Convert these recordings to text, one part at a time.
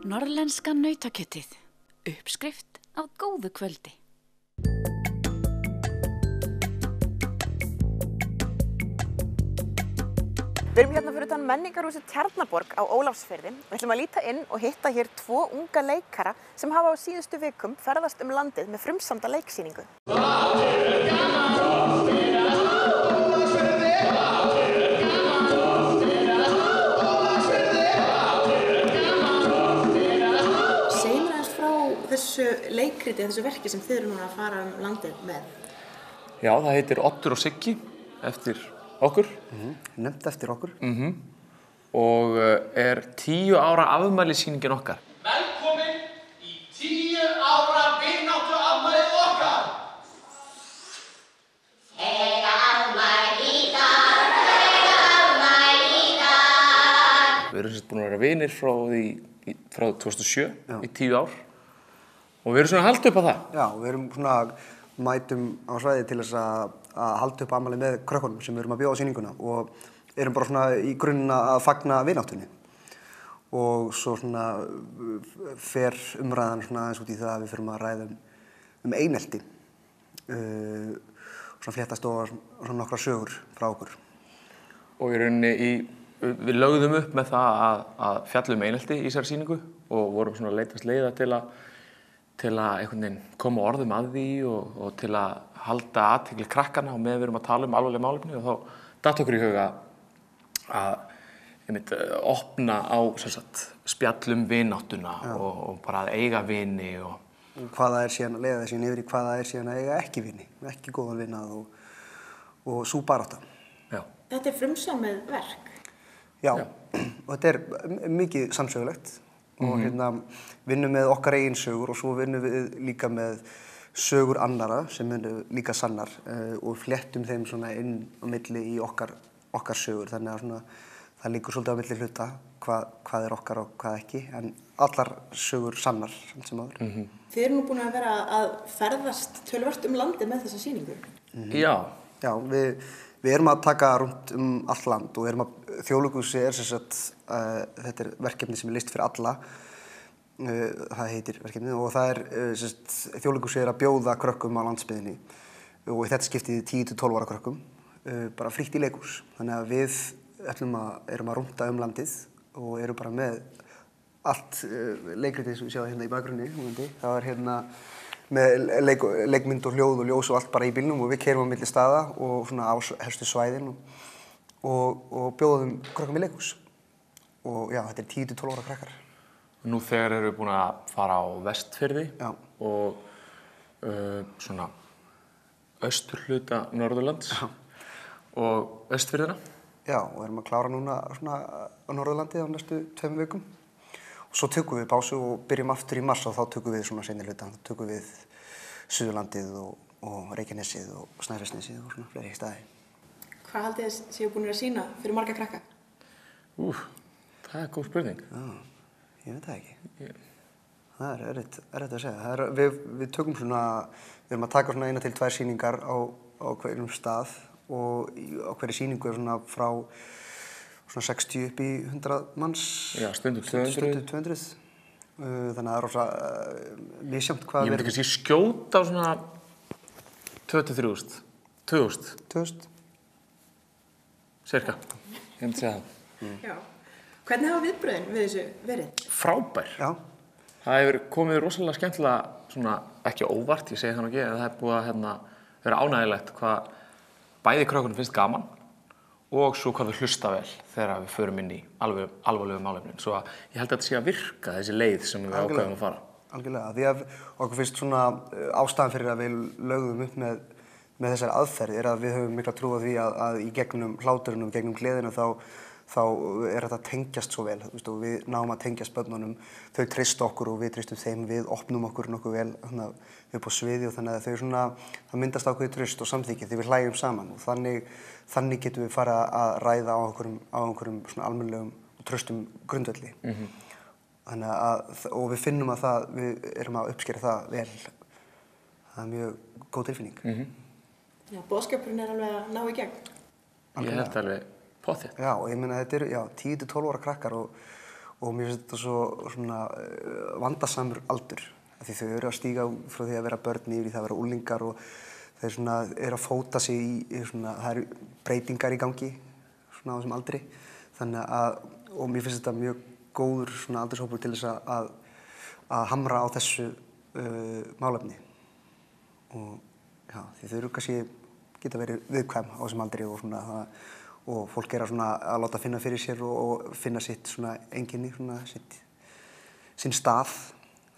Norðlenska nautakjötið. Uppskrift á góðu kvöldi. Við erum hérna fyrir utan menningarhúsið Tjarnarborg á Ólafsfirði. Við ætlum að líta inn og hitta hér 2 unga leikara sem hafa á síðustu vikum ferðast landið með frumsamda leiksýningu. Þessu leikriti, þessu verki sem þið eru núna að fara landið með? Já, það heitir Oddur og Siggi, eftir okkur. Nefnt eftir okkur. Og er 10 ára afmælissýningin okkar. Velkomin í 10 ára vináttuafmælið okkar! Við erum búin að vera vinir frá 2007 í 10 ár. Og við erum svona að halda upp á það. Já, við erum svona mætum á svæði til þess að halda upp afmælið með krökkunum sem við erum að bjóða á sýninguna og erum bara svona í grunninn að fagna vináttunni. Og svo svona fer umræðan svona aðeins út í það að við förum að ræða einelti. Svona fléttast og svona nokkra sögur frá okkur. Og í rauninni við lögðum upp með það að fjalla einelti í þessari sýningu og vorum svona að leitast leiða til að einhvern veginn koma orðum að því og til að halda athygli krakkana og með við erum að tala alvarleg málefni og þá datt okkur í huga að opna á spjallum vináttuna og bara að eiga vini og hvað það er síðan að leiða þessi yfir í hvað það er síðan að eiga ekki vini, ekki góðan vinað og sú barátta. Já. Þetta er frumsamið verk? Já, og þetta er mikið sannsögulegt. Og vinnum með okkar eigin sögur og svo vinnum við líka með sögur annara sem eru líka sannar og fléttum þeim svona inn á milli í okkar sögur þannig að svona, það liggur svolítið á milli hluta hvað er okkar og hvað ekki en allar sögur sannar sem áður. Þið eru nú búin að vera að ferðast töluvert landið með þessa sýningu. Já. Já, við erum að taka rundt allt land og Þjóðleikhúsið er sem sagt, þetta er verkefni sem er list fyrir alla, það heitir verkefnið og það er Þjóðleikhúsið er að bjóða krökkum á landsbyggðinni og í þetta skiptið 10-12 ára krökkum, bara frítt í leikhús. Þannig að við erum að rúnta landið og erum bara með allt leikritið sem við sjáum hérna í bakgrunni. Það er hérna með leikmynd og hljóð og ljós og allt bara í bílnum og við keyrum á milli staða og svona á helstu svæðin og bjóðum krökkum í leikhús. Og já, þetta er 10-12 ára krakkar. Nú þegar erum við búin að fara á Vestfirði og svona austurhluta Norðurlands og Austfirðina. Já, og erum að klára núna svona á Norðurlandi á næstu 2 vikum. Og svo tökum við pásu og byrjum aftur í mars og þá tökum við svona seinni hluta. Þá tökum við Suðurlandið og Reykjanesið og Snæfellsnesið og svona fleiri staði. Hvað haldið þið séu búin að sýna fyrir marga krakka? Það er góð spurning. Já, ég veit það ekki. Það er erfitt að segja. Við tökum svona, við erum að taka svona 1 til 2 sýningar á hverjum stað og á hverju sýningu er svona frá svona 60 upp í 100 manns. Já, stundum 200. Þannig að það er rosa misjafnt hvað Ég myndi kannski skjóta á svona 2-3.000. 2.000. Cirka. Ég myndi segja það. Já. Hvernig hafa viðbrögðin við þessu verið? Frábær. Já. Það hefur komið rosalega skemmtilega, svona ekki óvart, ég segi það nú ekki, en það er búið að vera ánægilegt hvað bæði krökkunum finnst gaman og svo hvað við hlusta vel þegar við förum inn í alvarlegu málefnin. Svo að ég held að þetta sé að virka þessi leið sem við ákveðum að fara. Algjörlega, því að okkur finnst svona ástæðan fyrir að við lögðum upp með þessari aðferð er að við höfum mikla trú á því að í gegnum hláturinn og gegnum gleðina þá er þetta að tengjast svo vel og við náum að tengjast börnunum, þau treysta okkur og við treystum þeim, við opnum okkur nokkuð vel upp á sviði og þannig að það myndast ákveðið traust og samþykki þegar við hlægjum saman og þannig getum við fara að ræða á einhverjum svona almennilegum og traustum grundvelli. Þannig að, og við finnum að við erum að uppskera það vel, það er mjög góð tilfinning. Já, boðskapurinn er alveg að ná í gegn. Ég held alveg pottþétt. Já, og ég meina þetta eru 10-12 ára krakkar og mér finnst þetta svo svona vandasamur aldur af því þau eru að stíga frá því að vera börn yfir í það að vera unglingar og þeir svona eru að fóta sig í svona, það eru breytingar í gangi svona á þessum aldri þannig að, og mér finnst þetta mjög góður svona aldurshópur til þess að hamra á þessu málefni og já, því þau eru kannski geta verið viðkvæm á þessum aldri og svona og fólk er að láta finna fyrir sér og finna sitt svona einkenni, svona sinn stað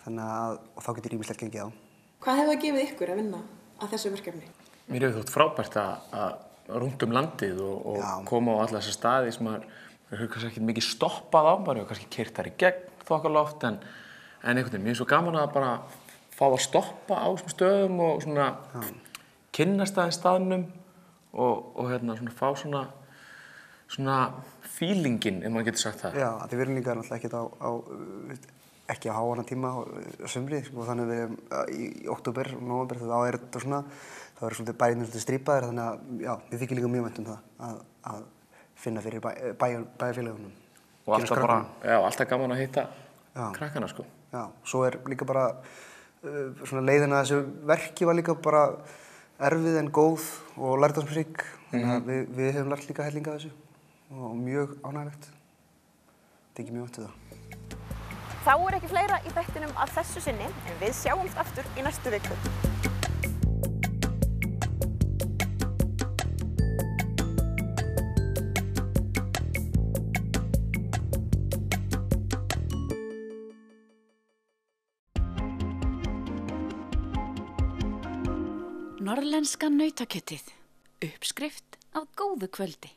þannig að og þá getur ýmislegt gengið á. Hvað hefur það gefið ykkur að vinna að þessu verkefni? Mér hefur þótt frábært að rúnda landið og koma á alla þessa staði sem maður hefur kannski ekki mikið stoppað á, maður hefur kannski keyrt þar í gegn þokkalega oft en einhvern veginn, mér er svo gaman að bara fá að stoppa á þessum stöðum og svona kynnast aðeins staðnum og hérna svona fá svona feelingin, ef maður getur sagt það. Já, því við erum líka náttúrulega ekki á háanna tíma á sumri og þannig við í október og nóvember þá er þetta svona, þá eru svolítið bæirnir svolítið strípaðir þannig að já, við þykir líka mjög vænt það að finna fyrir bæjarfélagunum. Og alltaf bara, já, alltaf gaman að hitta krakkana sko. Já, svo er líka bara svona leiðin að þessu verki var líka bara erfið en góð og lærdómsrík þannig að við höfum lært líka helling af þessu og mjög ánægilegt. Þykir mjög vænt það. Þá er ekki fleira í þættinum að þessu sinni en við sjáumst aftur í næstu viku. Norðlenska nautakjötið. Uppskrift á góðu kvöldi.